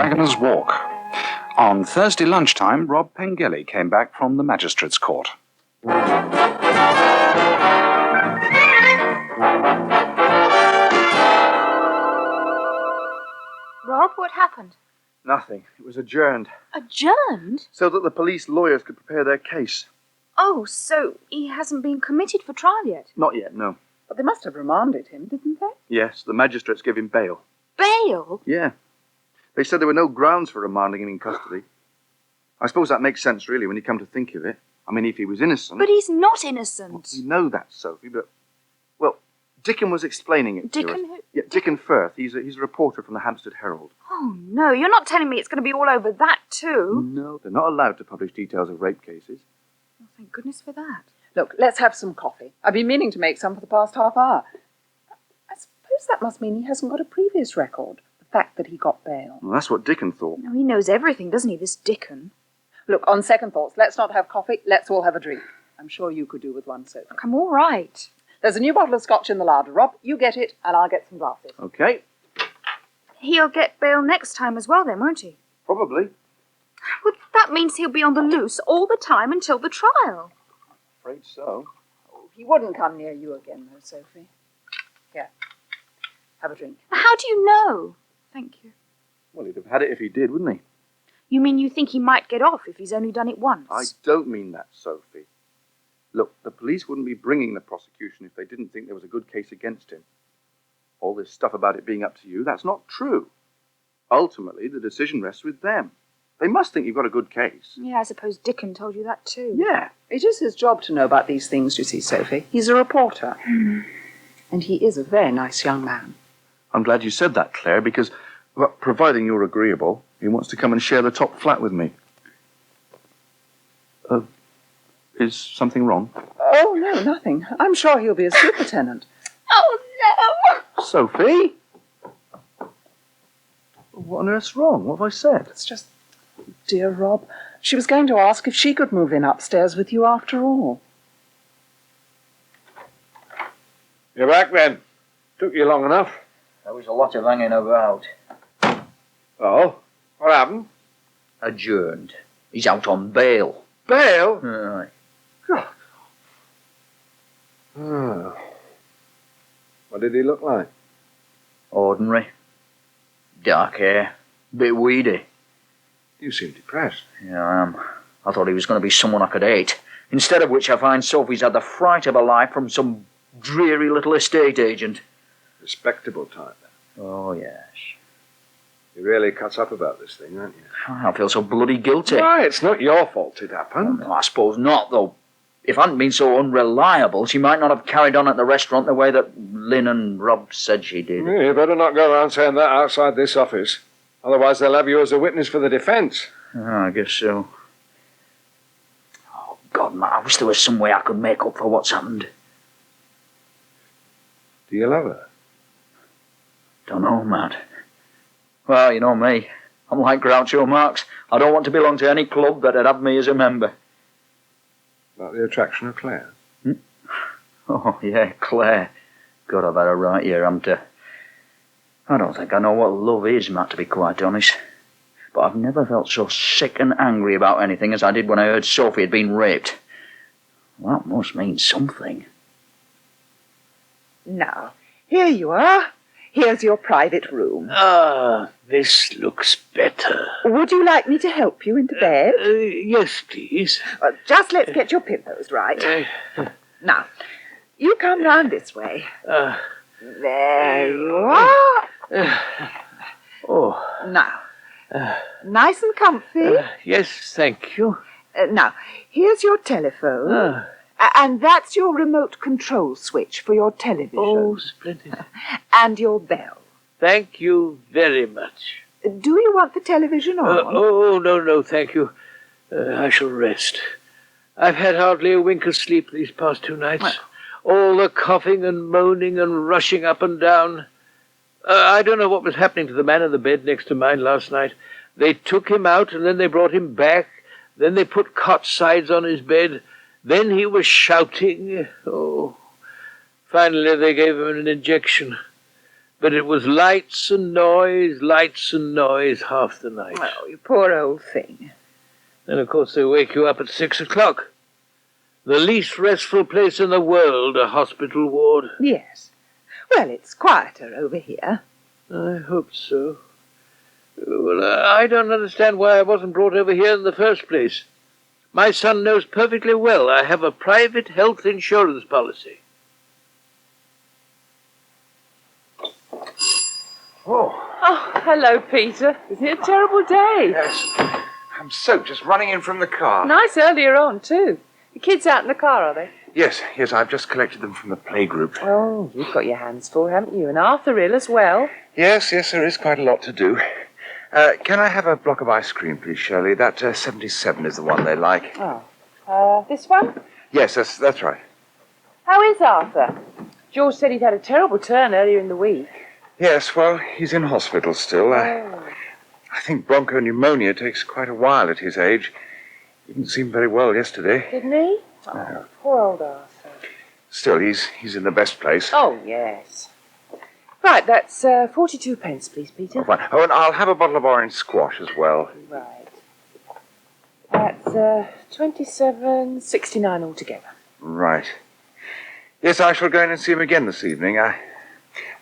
Waggoners Walk. On Thursday lunchtime, Rob Pengelly came back from the magistrate's court. Rob, what happened? Nothing. It was adjourned. Adjourned? So that the police lawyers could prepare their case. Oh, so he hasn't been committed for trial yet? Not yet, no. But they must have remanded him, didn't they? Yes, the magistrates gave him bail. Bail? Yeah. They said there were no grounds for remanding him in custody. I suppose that makes sense, really, when you come to think of it. I mean, if he was innocent... But he's not innocent. Well, we know that, Sophie, but... Well, Dickon was explaining it to us. Dickon who? Yeah, Dickon Firth. He's a reporter from the Hampstead Herald. Oh, no, you're not telling me it's going to be all over that, too? No, they're not allowed to publish details of rape cases. Oh, thank goodness for that. Look, let's have some coffee. I've been meaning to make some for the past half hour. I suppose that must mean he hasn't got a previous record. The fact that he got bail. Well, that's what Dickon thought. No, he knows everything, doesn't he, this Dickon? Look, on second thoughts, let's not have coffee. Let's all have a drink. I'm sure you could do with one, Sophie. Look, I'm all right. There's a new bottle of scotch in the larder. Rob, you get it, and I'll get some glasses. Okay. He'll get bail next time as well then, won't he? Probably. Well, that means he'll be on the loose all the time until the trial. Afraid so. Oh, he wouldn't come near you again, though, Sophie. Here, have a drink. How do you know? Thank you. Well, he'd have had it if he did, wouldn't he? You mean you think he might get off if he's only done it once? I don't mean that, Sophie. Look, the police wouldn't be bringing the prosecution if they didn't think there was a good case against him. All this stuff about it being up to you, that's not true. Ultimately, the decision rests with them. They must think you've got a good case. Yeah, I suppose Dickon told you that too. Yeah, it is his job to know about these things, you see, Sophie. He's a reporter. And he is a very nice young man. I'm glad you said that, Claire, because, well, providing you're agreeable, he wants to come and share the top flat with me. Is something wrong? Oh, no, nothing. I'm sure he'll be a super tenant. Oh, no! Sophie? What on earth's wrong? What have I said? It's just, dear Rob, she was going to ask if she could move in upstairs with you after all. You're back then. Took you long enough. There was a lot of hanging about. Oh? What happened? Adjourned. He's out on bail. Bail? Right. God. Oh. What did he look like? Ordinary. Dark hair. Bit weedy. You seem depressed. Yeah, I am. I thought he was going to be someone I could hate. Instead of which I find Sophie's had the fright of her life from some dreary little estate agent. Respectable type, then. Oh, yes. You're really cut up about this thing, aren't you? I feel so bloody guilty. Why, it's not your fault it happened. Well, I suppose not, though. If I hadn't been so unreliable, she might not have carried on at the restaurant the way that Lynn and Rob said she did. You better not go around saying that outside this office. Otherwise they'll have you as a witness for the defence. Oh, I guess so. Oh, God, Matt, I wish there was some way I could make up for what's happened. Do you love her? Don't know, Matt. Well, you know me. I'm like Groucho Marx. I don't want to belong to any club that'd have me as a member. About the attraction of Claire? Oh, yeah, Claire. God, I've had a right year, haven't I? I don't think I know what love is, Matt, to be quite honest. But I've never felt so sick and angry about anything as I did when I heard Sophie had been raped. Well, that must mean something. Now, here you are. Here's your private room. Ah, this looks better. Would you like me to help you into bed? Yes, please. Just let's get your pillows right. Now, you come round this way. There you are. Oh. Now, nice and comfy. Yes, thank you. Now, here's your telephone. And that's your remote control switch for your television. Oh, splendid. And your bell. Thank you very much. Do you want the television on? Oh, no, thank you. I shall rest. I've had hardly a wink of sleep these past 2 nights. Well. All the coughing and moaning and rushing up and down. I don't know what was happening to the man in the bed next to mine last night. They took him out and then they brought him back. Then they put cot sides on his bed. Then he was shouting. Oh, finally they gave him an injection. But it was lights and noise half the night. Oh, you poor old thing. And of course they wake you up at 6 o'clock. The least restful place in the world, a hospital ward. Yes. Well, it's quieter over here. I hope so. Well, I don't understand why I wasn't brought over here in the first place. My son knows perfectly well I have a private health insurance policy. Oh, Oh, hello, Peter. Isn't it a terrible day? yes. I'm soaked just running in from the car. Nice earlier on, too. The kids out in the car, are they? Yes, I've just collected them from the playgroup. Oh, you've got your hands full, haven't you? And Arthur ill as well. Yes, there is quite a lot to do. Can I have a block of ice cream, please, Shirley? That 77 is the one they like. Oh. This one? Yes, that's right. How is Arthur? George said he'd had a terrible turn earlier in the week. Yes, well, he's in hospital still. Oh. I think bronchopneumonia takes quite a while at his age. He didn't seem very well yesterday. Didn't he? Oh, poor old Arthur. Still, he's in the best place. Oh, yes. Right, that's 42 pence, please, Peter. Oh, fine. Oh, and I'll have a bottle of orange squash as well. Right. That's 27.69 altogether. Right. Yes, I shall go in and see him again this evening. I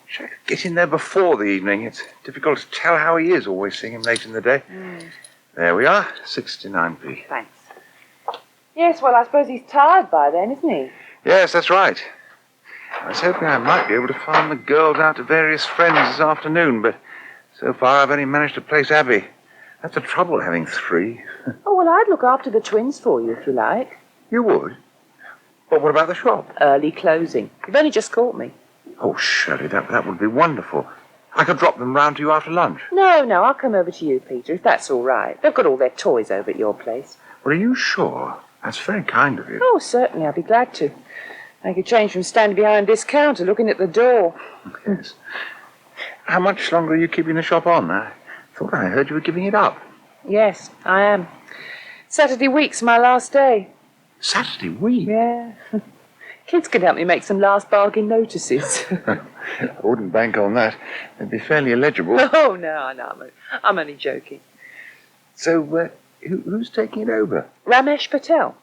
wish I could get in there before the evening. It's difficult to tell how he is, always seeing him late in the day. There we are, 69p. Thanks. Yes, well, I suppose he's tired by then, isn't he? Yes, that's right. I was hoping I might be able to farm the girls out to various friends this afternoon, but so far I've only managed to place Abby. That's the trouble, having three. Oh, well, I'd look after the twins for you, if you like. You would? But what about the shop? Early closing. You've only just caught me. Oh, Shirley, that would be wonderful. I could drop them round to you after lunch. No, I'll come over to you, Peter, if that's all right. They've got all their toys over at your place. Well, are you sure? That's very kind of you. Oh, certainly, I'll be glad to. Make a change from standing behind this counter looking at the door. Yes. How much longer are you keeping the shop on? I thought I heard you were giving it up. Yes, I am. Saturday week's my last day. Saturday week? Yeah. Kids can help me make some last bargain notices. I wouldn't bank on that. They'd be fairly illegible. Oh, no, I'm only joking. So, who's taking it over? Ramesh Patel.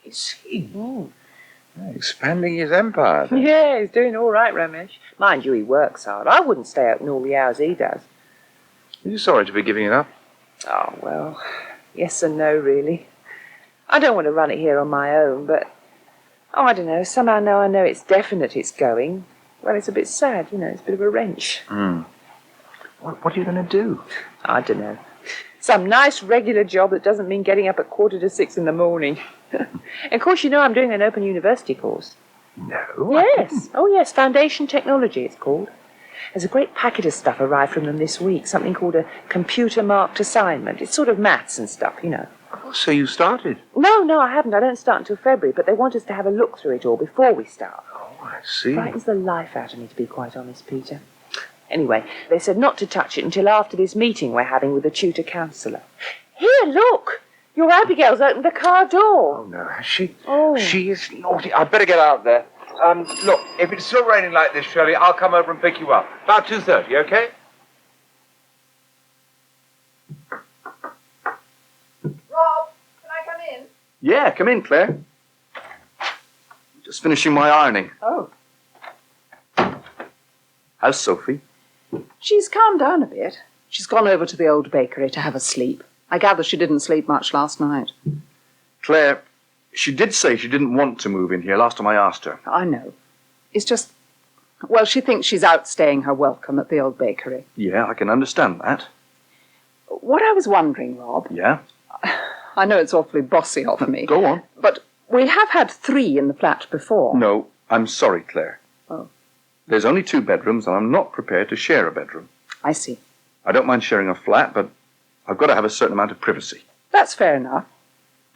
Is he? Expanding his empire, then. Yeah, he's doing all right, Ramesh. Mind you, he works hard. I wouldn't stay out in all the hours he does. Are you sorry to be giving it up? Oh, well, yes and no, really. I don't want to run it here on my own, but, I don't know, somehow now I know it's definite it's going. Well, it's a bit sad, it's a bit of a wrench. What are you going to do? I don't know. Some nice regular job that doesn't mean getting up at 5:45 in the morning. And of course, I'm doing an open university course. No. Yes. Oh, yes, Foundation Technology it's called. There's a great packet of stuff arrived from them this week, something called a computer-marked assignment. It's sort of maths and stuff, Oh, so you started? No, I haven't. I don't start until February, but they want us to have a look through it all before we start. Oh, I see. Frightens the life out of me, to be quite honest, Peter. Anyway, they said not to touch it until after this meeting we're having with the tutor counsellor. Here, look! Your Abigail's opened the car door. Oh, no, has she? Oh. She is naughty. I'd better get out there. Look, if it's still raining like this, Shirley, I'll come over and pick you up. About 2:30, okay? Rob, can I come in? Yeah, come in, Claire. Just finishing my ironing. Oh. How's Sophie? She's calmed down a bit. She's gone over to the old bakery to have a sleep. I gather she didn't sleep much last night. Claire, she did say she didn't want to move in here last time I asked her. I know. It's just... Well, she thinks she's outstaying her welcome at the old bakery. Yeah, I can understand that. What I was wondering, Rob... Yeah? I know it's awfully bossy of me. Go on. But we have had 3 in the flat before. No, I'm sorry, Claire. Oh. There's only 2 bedrooms, and I'm not prepared to share a bedroom. I see. I don't mind sharing a flat, but I've got to have a certain amount of privacy. That's fair enough.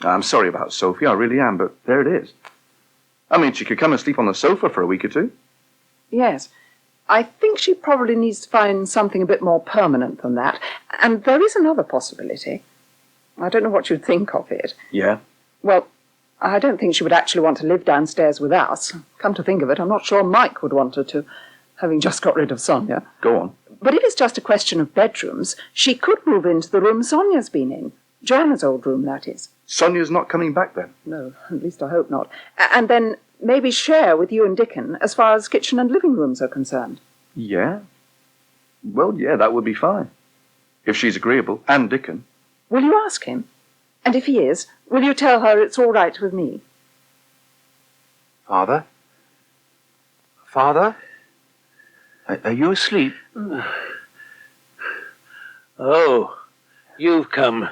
I'm sorry about Sophie, I really am, but there it is. I mean, she could come and sleep on the sofa for a week or 2. Yes. I think she probably needs to find something a bit more permanent than that. And there is another possibility. I don't know what you'd think of it. Yeah? Well, I don't think she would actually want to live downstairs with us. Come to think of it, I'm not sure Mike would want her to. having just got rid of Sonia. Go on. But if it's just a question of bedrooms, she could move into the room Sonia's been in. Joanna's old room, that is. Sonia's not coming back then? No, at least I hope not. And then maybe share with you and Dickon as far as kitchen and living rooms are concerned. Yeah? Well, yeah, that would be fine. If she's agreeable, and Dickon. Will you ask him? And if he is, will you tell her it's all right with me? Father? Father? Are you asleep? Oh, you've come.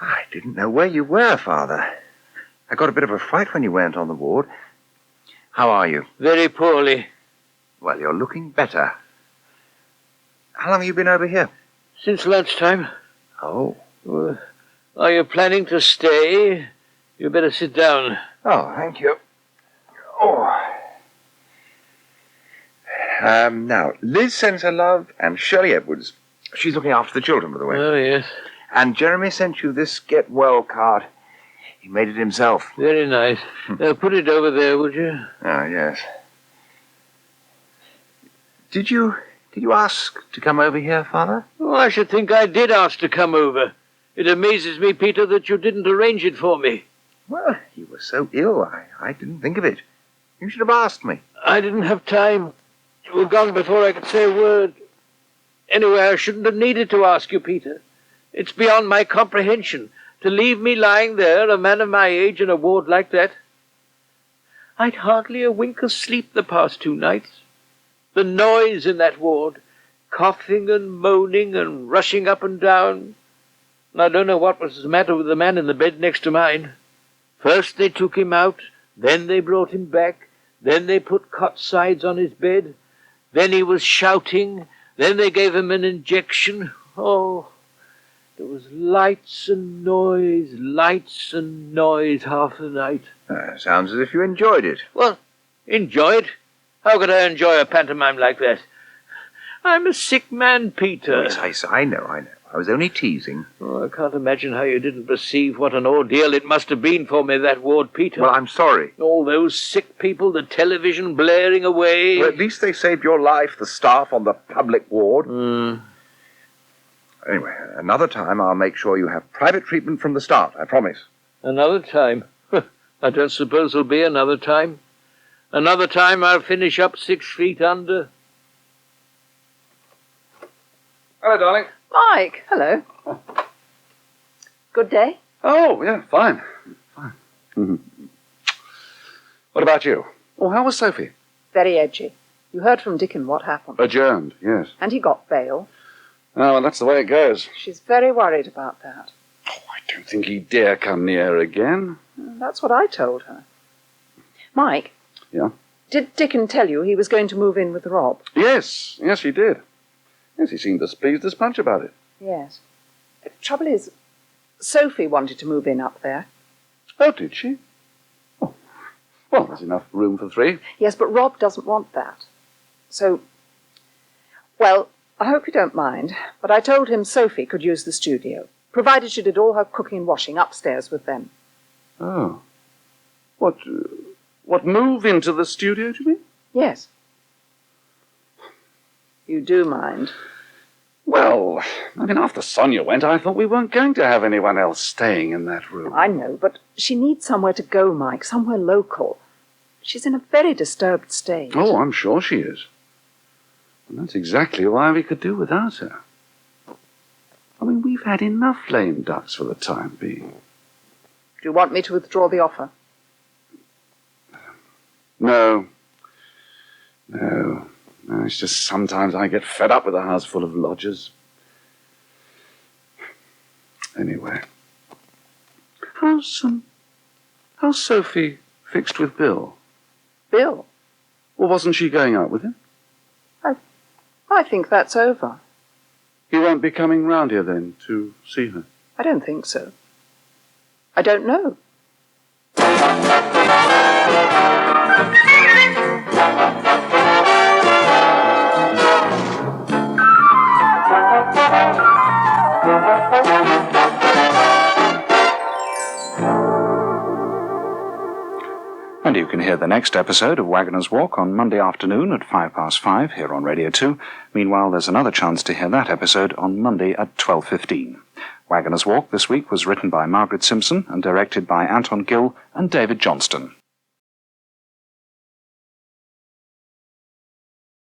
I didn't know where you were, Father. I got a bit of a fright when you weren't on the ward. How are you? Very poorly. Well, you're looking better. How long have you been over here? Since lunchtime. Oh. Are you planning to stay? You better sit down. Oh, thank you. Oh. Now, Liz sends her love, and Shirley Edwards. She's looking after the children, by the way. Oh, yes. And Jeremy sent you this get well card. He made it himself. Very nice. Put it over there, would you? Ah, yes. Did you ask to come over here, Father? Oh, I should think I did ask to come over. It amazes me, Peter, that you didn't arrange it for me. Well, you were so ill, I didn't think of it. You should have asked me. I didn't have time. You were gone before I could say a word. Anyway, I shouldn't have needed to ask you, Peter. It's beyond my comprehension to leave me lying there, a man of my age, in a ward like that. I'd hardly a wink of sleep the past 2 nights. The noise in that ward, coughing and moaning and rushing up and down. And I don't know what was the matter with the man in the bed next to mine. First they took him out, then they brought him back, then they put cot sides on his bed, then he was shouting, then they gave him an injection. Oh, there was lights and noise half the night. Sounds as if you enjoyed it. Well, enjoyed? How could I enjoy a pantomime like that? I'm a sick man, Peter. Yes, I know. I was only teasing. Oh, I can't imagine how you didn't perceive what an ordeal it must have been for me, that ward, Peter. Well, I'm sorry. All those sick people, the television blaring away. Well, at least they saved your life, the staff on the public ward. Anyway, another time I'll make sure you have private treatment from the start, I promise. Another time? I don't suppose there'll be another time. Another time I'll finish up 6 feet under. Hello, darling. Mike, hello. Good day? Oh, yeah, fine. Mm-hmm. What about you? Oh, how was Sophie? Very edgy. You heard from Dickon what happened. Adjourned, yes. And he got bail. Oh, well, that's the way it goes. She's very worried about that. Oh, I don't think he dare come near her again. That's what I told her. Mike? Yeah? Did Dickon tell you he was going to move in with Rob? Yes, he did. Yes, he seemed as pleased as Punch about it. Yes. The trouble is, Sophie wanted to move in up there. Oh, did she? Oh, well, there's enough room for 3. Yes, but Rob doesn't want that. So, well, I hope you don't mind, but I told him Sophie could use the studio, provided she did all her cooking and washing upstairs with them. Oh. What, move into the studio, do you mean? Yes. You do mind? Well, I mean, after Sonia went, I thought we weren't going to have anyone else staying in that room. I know, but she needs somewhere to go, Mike, somewhere local. She's in a very disturbed state. Oh, I'm sure she is. And that's exactly why we could do without her. I mean, we've had enough lame ducks for the time being. Do you want me to withdraw the offer? No. It's just sometimes I get fed up with a house full of lodgers. Anyway. How's Sophie fixed with Bill? Bill? Or wasn't she going out with him? I think that's over. He won't be coming round here then to see her? I don't think so. I don't know. And you can hear the next episode of Waggoners Walk on Monday afternoon at 5:05 here on Radio 2. Meanwhile, there's another chance to hear that episode on Monday at 12:15. Waggoners Walk this week was written by Margaret Simpson and directed by Anton Gill and David Johnston.